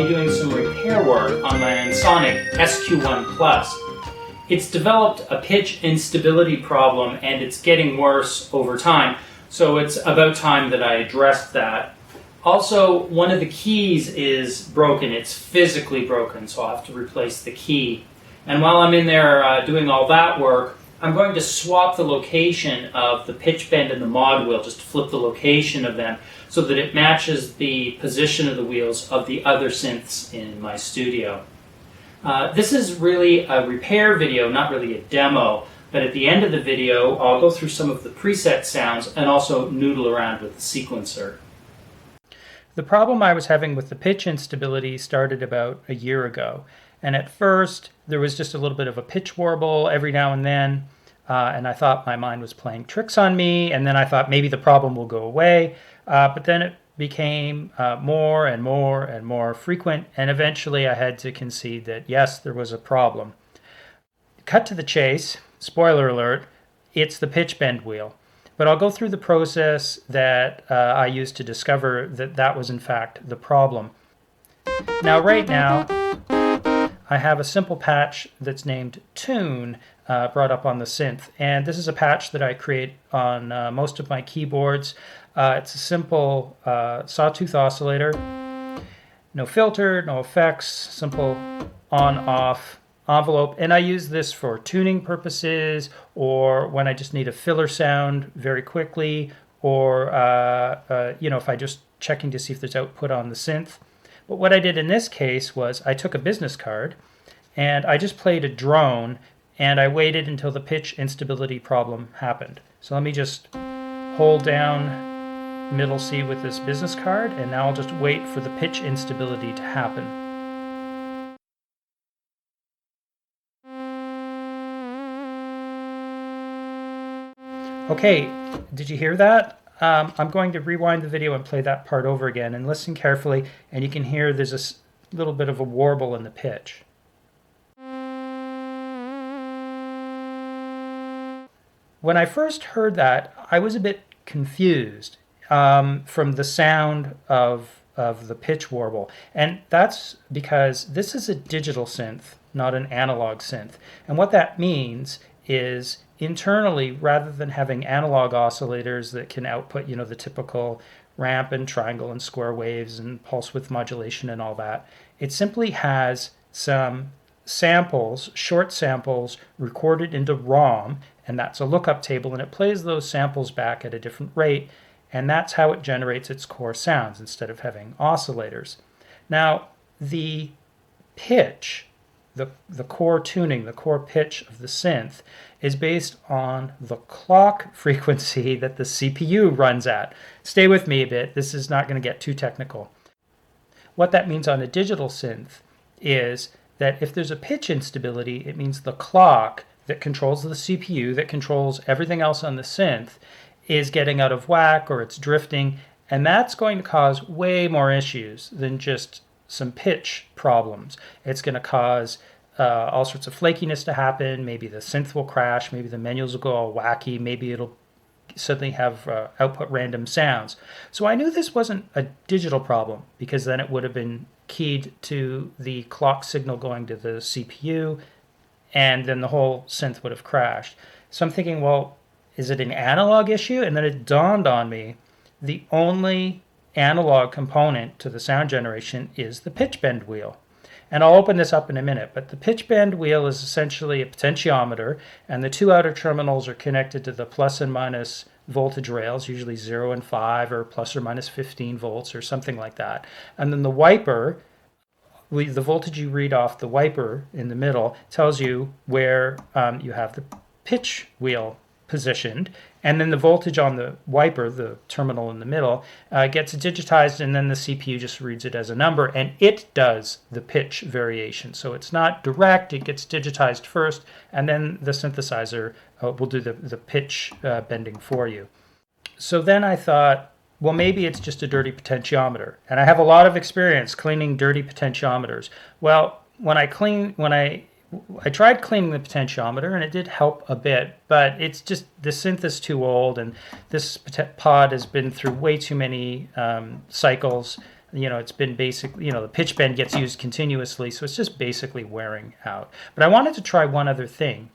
I'll be doing some repair work on my Ensoniq SQ1 Plus. It's developed a pitch instability problem and it's getting worse over time, so it's about time that I addressed that. Also, one of the keys is broken. It's physically broken, so I'll have to replace the key. And while I'm in there doing all that work, I'm going to swap the location of the pitch bend and the mod wheel, just to flip the location of them so that it matches the position of the wheels of the other synths in my studio. This is really a repair video, not really a demo, but at the end of the video I'll go through some of the preset sounds and also noodle around with the sequencer. The problem I was having with the pitch instability started about a year ago. And at first, there was just a little bit of a pitch warble every now and then, and I thought my mind was playing tricks on me, and then I thought maybe the problem will go away, but then it became more and more and more frequent, and eventually I had to concede that yes, there was a problem. Cut to the chase, spoiler alert, it's the pitch bend wheel. But I'll go through the process that I used to discover that that was in fact the problem. Now right now, I have a simple patch that's named Tune brought up on the synth, and this is a patch that I create on most of my keyboards. It's a simple sawtooth oscillator, no filter, no effects, simple on-off envelope, and I use this for tuning purposes or when I just need a filler sound very quickly, or if I just checking to see if there's output on the synth. But what I did in this case was I took a business card and I just played a drone and I waited until the pitch instability problem happened. So let me just hold down middle C with this business card, and now I'll just wait for the pitch instability to happen. Okay, did you hear that? I'm going to rewind the video and play that part over again, and listen carefully, and you can hear there's a little bit of a warble in the pitch. When I first heard that, I was a bit confused from the sound of the pitch warble, and that's because this is a digital synth, not an analog synth. And what that means is internally, rather than having analog oscillators that can output, the typical ramp and triangle and square waves and pulse width modulation and all that, it simply has some samples, short samples, recorded into ROM, and that's a lookup table, and it plays those samples back at a different rate, and that's how it generates its core sounds instead of having oscillators. Now, the pitch, the core tuning, the core pitch of the synth is based on the clock frequency that the CPU runs at. Stay with me a bit, this is not going to get too technical. What that means on a digital synth is that if there's a pitch instability, it means the clock that controls the CPU, that controls everything else on the synth, is getting out of whack or it's drifting, and that's going to cause way more issues than just some pitch problems. It's going to cause all sorts of flakiness to happen. Maybe the synth will crash, maybe the menus will go all wacky, maybe it'll suddenly have output random sounds. So I knew this wasn't a digital problem, because then it would have been keyed to the clock signal going to the CPU, and then the whole synth would have crashed. So I'm thinking, well, is it an analog issue? And then it dawned on me, the only analog component to the sound generation is the pitch bend wheel. And I'll open this up in a minute, but the pitch bend wheel is essentially a potentiometer, and the two outer terminals are connected to the plus and minus voltage rails, usually 0 and 5 or plus or minus 15 volts or something like that. And then the wiper, the voltage you read off the wiper in the middle tells you where you have the pitch wheel positioned, and then the voltage on the wiper, the terminal in the middle, gets digitized, and then the CPU just reads it as a number, and it does the pitch variation. So it's not direct, it gets digitized first, and then the synthesizer will do the pitch bending for you. So then I thought, well, maybe it's just a dirty potentiometer, and I have a lot of experience cleaning dirty potentiometers. Well, when I tried cleaning the potentiometer, and it did help a bit, but it's just, the synth is too old, and this pod has been through way too many cycles it's been basically, the pitch bend gets used continuously, so it's just basically wearing out. But I wanted to try one other thing,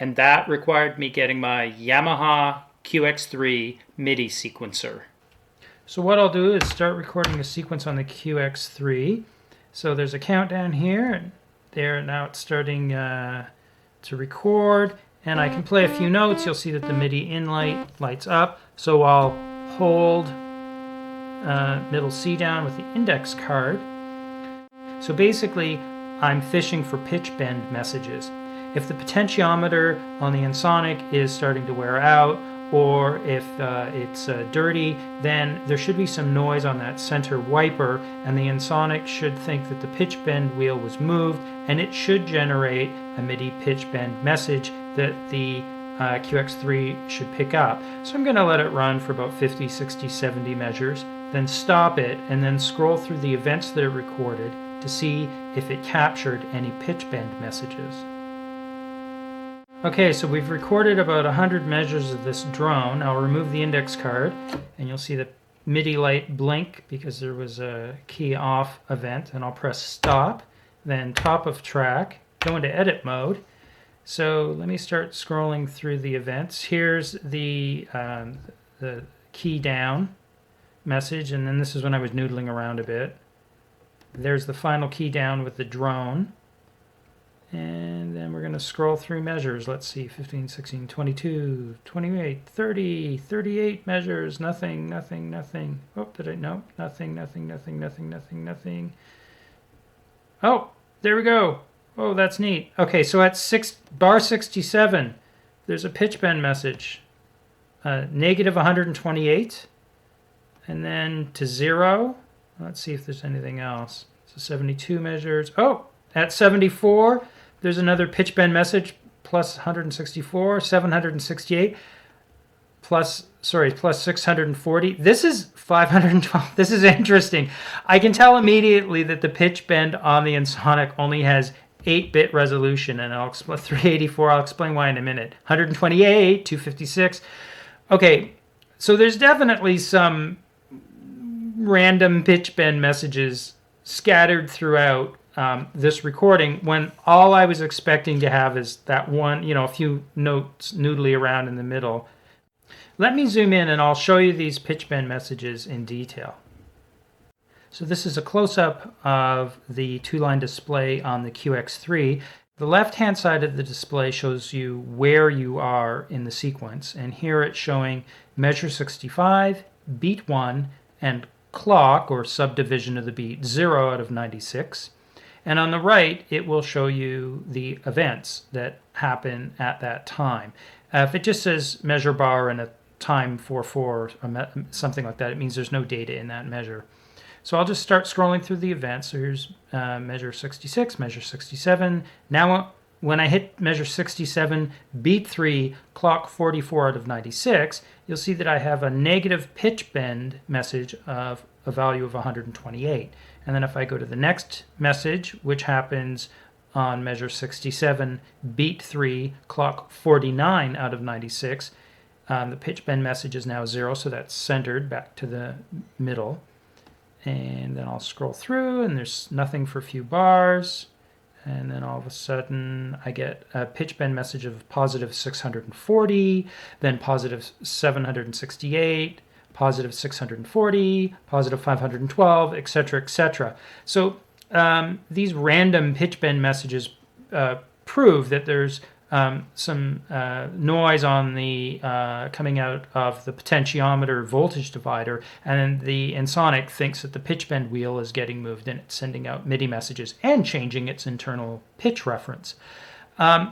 and that required me getting my Yamaha QX3 MIDI sequencer. So what I'll do is start recording the sequence on the QX3. So there's a countdown here, and there, now it's starting to record, and I can play a few notes. You'll see that the MIDI in light lights up. So I'll hold middle C down with the index card. So basically, I'm fishing for pitch bend messages. If the potentiometer on the Ensoniq is starting to wear out, or if it's dirty, then there should be some noise on that center wiper, and the Ensoniq should think that the pitch bend wheel was moved, and it should generate a MIDI pitch bend message that the QX3 should pick up. So I'm going to let it run for about 50, 60, 70 measures, then stop it, and then scroll through the events that it recorded to see if it captured any pitch bend messages. Okay, so we've recorded about 100 measures of this drone. I'll remove the index card, and you'll see the MIDI light blink because there was a key off event, and I'll press stop, then top of track, go into edit mode. So let me start scrolling through the events. Here's the key down message, and then this is when I was noodling around a bit. There's the final key down with the drone. And then we're going to scroll through measures. Let's see, 15, 16, 22, 28, 30, 38 measures. Nothing, nothing, nothing. Oh, no, nothing, nothing, nothing, nothing, nothing, nothing. Oh, there we go. Oh, that's neat. Okay, so at bar 67, there's a pitch bend message. Negative 128. And then to 0. Let's see if there's anything else. So 72 measures. Oh, at 74, there's another pitch bend message, plus 164, 768, plus 640. This is 512. This is interesting. I can tell immediately that the pitch bend on the Ensoniq only has 8-bit resolution, and I'll explain 384. I'll explain why in a minute. 128, 256. Okay, so there's definitely some random pitch bend messages scattered throughout this recording, when all I was expecting to have is that one, a few notes noodly around in the middle. Let me zoom in and I'll show you these pitch bend messages in detail. So this is a close-up of the two-line display on the QX3. The left-hand side of the display shows you where you are in the sequence, and here it's showing measure 65, beat 1, and clock, or subdivision of the beat, 0 out of 96. And on the right, it will show you the events that happen at that time. If it just says measure bar and a time 44 or something like that, it means there's no data in that measure. So I'll just start scrolling through the events. So here's measure 66, measure 67. Now when I hit measure 67, beat 3, clock 44 out of 96, you'll see that I have a negative pitch bend message of a value of 128. And then if I go to the next message, which happens on measure 67, beat 3, clock 49 out of 96, the pitch bend message is now 0, so that's centered back to the middle. And then I'll scroll through, and there's nothing for a few bars. And then all of a sudden, I get a pitch bend message of positive 640, then positive 768, positive 640, positive 512, etc., etc. So these random pitch bend messages prove that there's some noise on the coming out of the potentiometer voltage divider, and the Ensoniq thinks that the pitch bend wheel is getting moved and it's sending out MIDI messages and changing its internal pitch reference.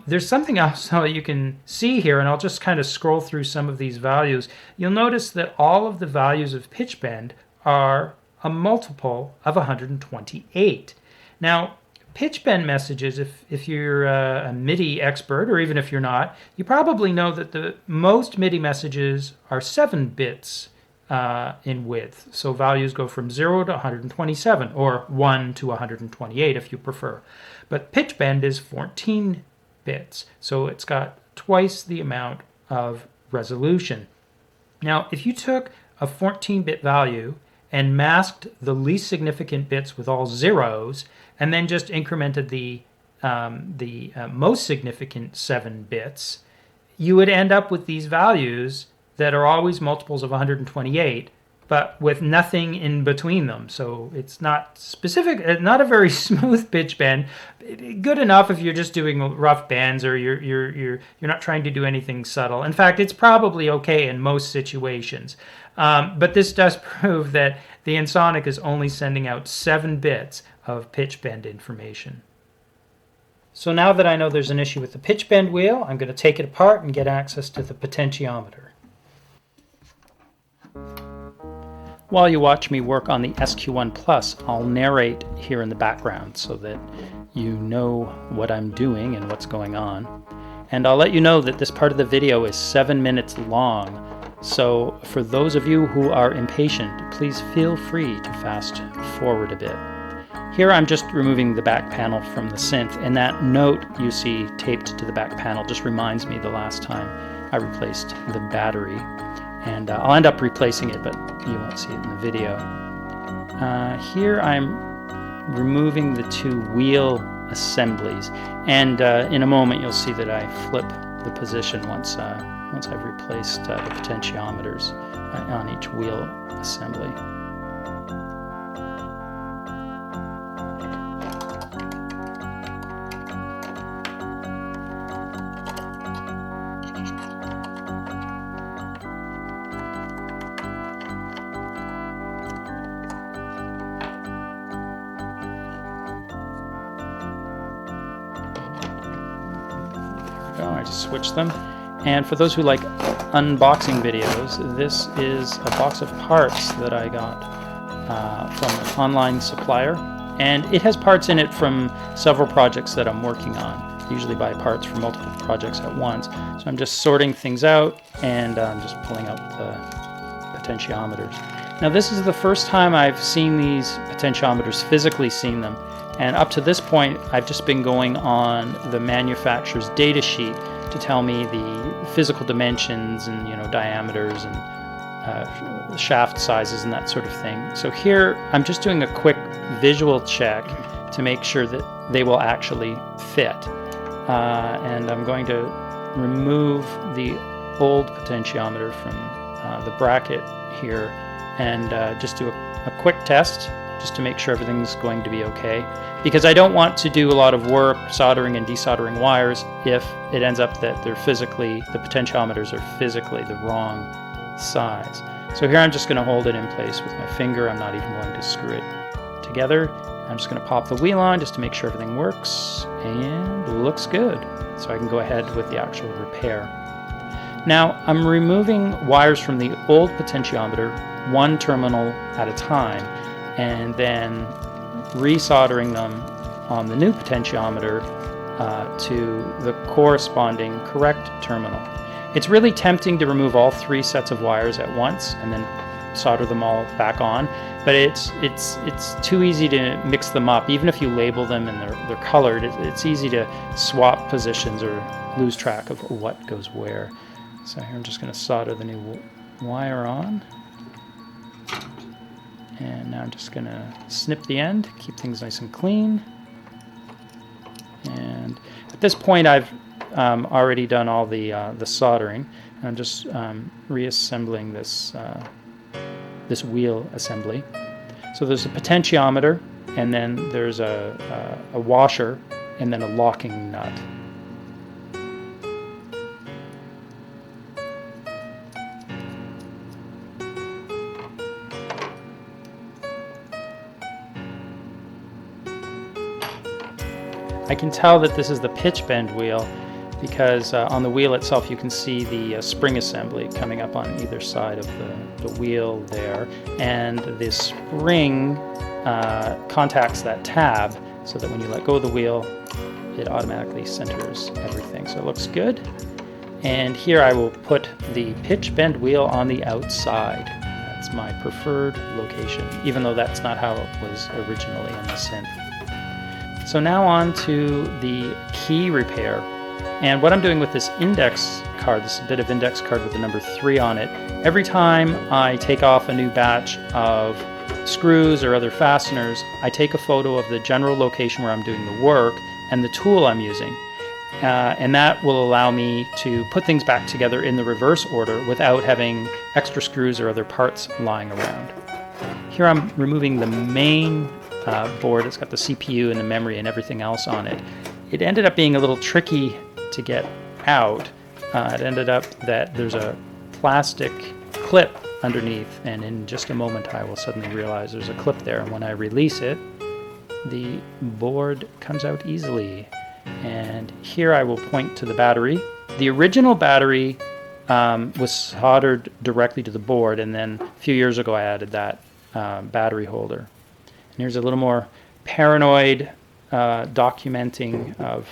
There's something else that you can see here, and I'll just kind of scroll through some of these values. You'll notice that all of the values of pitch bend are a multiple of 128. Now, pitch bend messages, if you're a MIDI expert, or even if you're not, you probably know that the most MIDI messages are 7 bits in width. So values go from 0 to 127, or 1 to 128 if you prefer. But pitch bend is 14 bits, so it's got twice the amount of resolution. Now, if you took a 14-bit value and masked the least significant bits with all zeros, and then just incremented the most significant 7 bits, you would end up with these values that are always multiples of 128, but with nothing in between them. So it's not specific, not a very smooth pitch bend. Good enough if you're just doing rough bends or you're not trying to do anything subtle. In fact, it's probably okay in most situations. But this does prove that the Ensoniq is only sending out 7 bits of pitch bend information. So now that I know there's an issue with the pitch bend wheel, I'm going to take it apart and get access to the potentiometer. While you watch me work on the SQ1 Plus, I'll narrate here in the background so that you know what I'm doing and what's going on. And I'll let you know that this part of the video is 7 minutes long. So for those of you who are impatient, please feel free to fast forward a bit. Here I'm just removing the back panel from the synth, and that note you see taped to the back panel just reminds me the last time I replaced the battery. And I'll end up replacing it, but you won't see it in the video. Here I'm removing the 2 wheel assemblies, and in a moment you'll see that I flip the position once I've replaced the potentiometers on each wheel assembly. I just switched them. And for those who like unboxing videos, this is a box of parts that I got from an online supplier, and it has parts in it from several projects that I'm working on. I usually buy parts for multiple projects at once, so I'm just sorting things out, and I'm just pulling out the potentiometers. Now this is the first time I've seen these potentiometers, physically seen them. And up to this point, I've just been going on the manufacturer's data sheet to tell me the physical dimensions and diameters and shaft sizes and that sort of thing. So here, I'm just doing a quick visual check to make sure that they will actually fit. And I'm going to remove the old potentiometer from the bracket here and just do a quick test, just to make sure everything's going to be okay. Because I don't want to do a lot of work soldering and desoldering wires if it ends up that the potentiometers are physically the wrong size. So here I'm just going to hold it in place with my finger. I'm not even going to screw it together. I'm just going to pop the wheel on just to make sure everything works and looks good. So I can go ahead with the actual repair. Now I'm removing wires from the old potentiometer, 1 terminal at a time, and then resoldering them on the new potentiometer to the corresponding correct terminal. It's really tempting to remove all 3 sets of wires at once and then solder them all back on, but it's too easy to mix them up. Even if you label them and they're colored, it's easy to swap positions or lose track of what goes where. So here I'm just going to solder the new wire on. And now I'm just going to snip the end, keep things nice and clean. And at this point I've already done all the soldering. And I'm just reassembling this, this wheel assembly. So there's a potentiometer, and then there's a washer, and then a locking nut. I can tell that this is the pitch bend wheel because on the wheel itself you can see the spring assembly coming up on either side of the wheel there, and the spring contacts that tab so that when you let go of the wheel it automatically centers everything. So it looks good. And here I will put the pitch bend wheel on the outside. That's my preferred location, even though that's not how it was originally in the synth. So now on to the key repair. And what I'm doing with this index card, this bit of index card with the number 3 on it, every time I take off a new batch of screws or other fasteners, I take a photo of the general location where I'm doing the work and the tool I'm using. And that will allow me to put things back together in the reverse order without having extra screws or other parts lying around. Here I'm removing the main board. It's got the CPU and the memory and everything else on it. It ended up being a little tricky to get out. It ended up that there's a plastic clip underneath, and in just a moment I will suddenly realize there's a clip there, and when I release it, the board comes out easily. And here I will point to the battery. The original battery was soldered directly to the board, and then a few years ago I added that battery holder. And here's a little more paranoid documenting of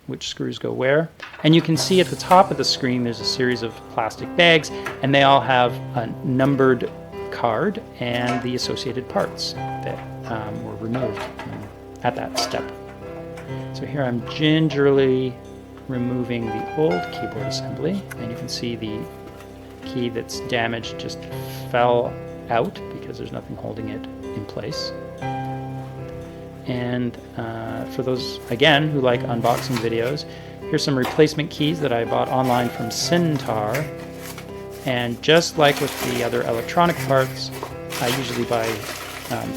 which screws go where. And you can see at the top of the screen there's a series of plastic bags, and they all have a numbered card and the associated parts that were removed at that step. So here I'm gingerly removing the old keyboard assembly, and you can see the key that's damaged just fell out because there's nothing holding it in place. And for those, again, who like unboxing videos, here's some replacement keys that I bought online from Synthesizer. And just like with the other electronic parts, I usually buy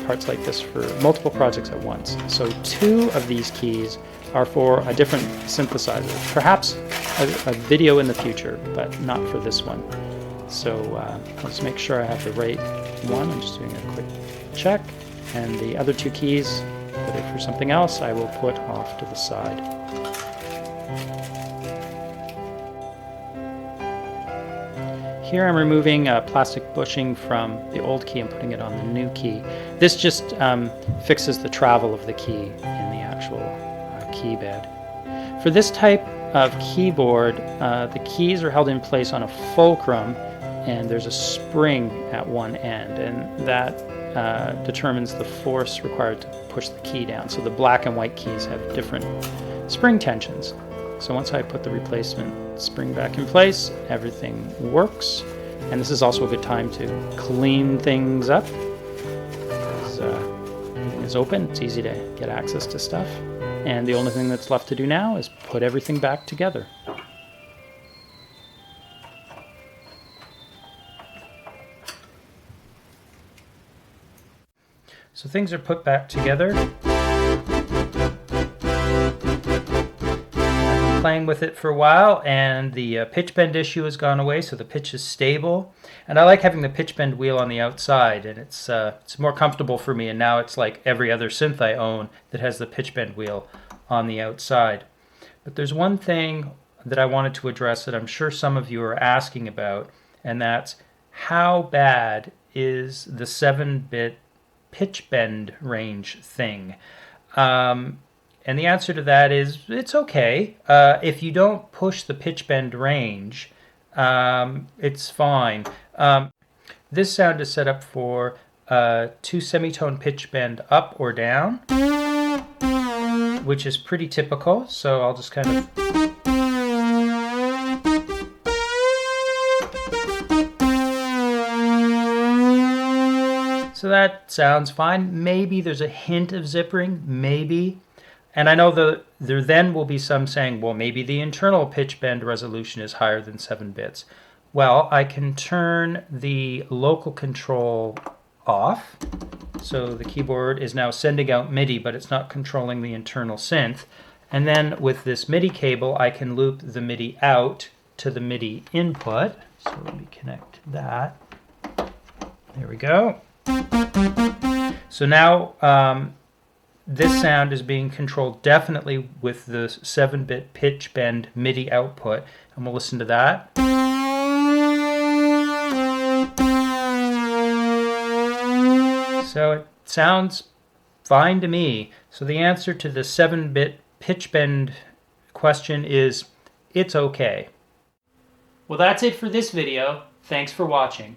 parts like this for multiple projects at once. So 2 of these keys are for a different synthesizer, perhaps a video in the future, but not for this one. So I'll just make sure I have the right one. I'm just doing a quick check. And the other 2 keys, whether for something else, I will put off to the side. Here I'm removing plastic bushing from the old key and putting it on the new key. This just fixes the travel of the key in the actual key bed. For this type of keyboard, the keys are held in place on a fulcrum, and there's a spring at one end, and that determines the force required to push the key down. So the black and white keys have different spring tensions. So once I put the replacement spring back in place, everything works. And this is also a good time to clean things up. Everything is open, it's easy to get access to stuff. And the only thing that's left to do now is put everything back together. So things are put back together. Playing with it for a while, and the pitch bend issue has gone away, so the pitch is stable. And I like having the pitch bend wheel on the outside, and it's more comfortable for me. And now it's like every other synth I own that has the pitch bend wheel on the outside. But there's one thing that I wanted to address that I'm sure some of you are asking about, and that's how bad is the 7-bit pitch bend range thing? And the answer to that is it's okay. If you don't push the pitch bend range, it's fine. This sound is set up for 2 semitone pitch bend up or down, which is pretty typical. So I'll just kind of... So that sounds fine. Maybe there's a hint of zippering, maybe. And I know there then will be some saying, well, maybe the internal pitch bend resolution is higher than 7 bits. Well, I can turn the local control off. So the keyboard is now sending out MIDI, but it's not controlling the internal synth. And then with this MIDI cable, I can loop the MIDI out to the MIDI input. So let me connect that. There we go. So now this sound is being controlled definitely with the 7-bit pitch bend MIDI output, and we'll listen to that. So it sounds fine to me. So the answer to the 7-bit pitch bend question is it's okay. Well, that's it for this video. Thanks for watching.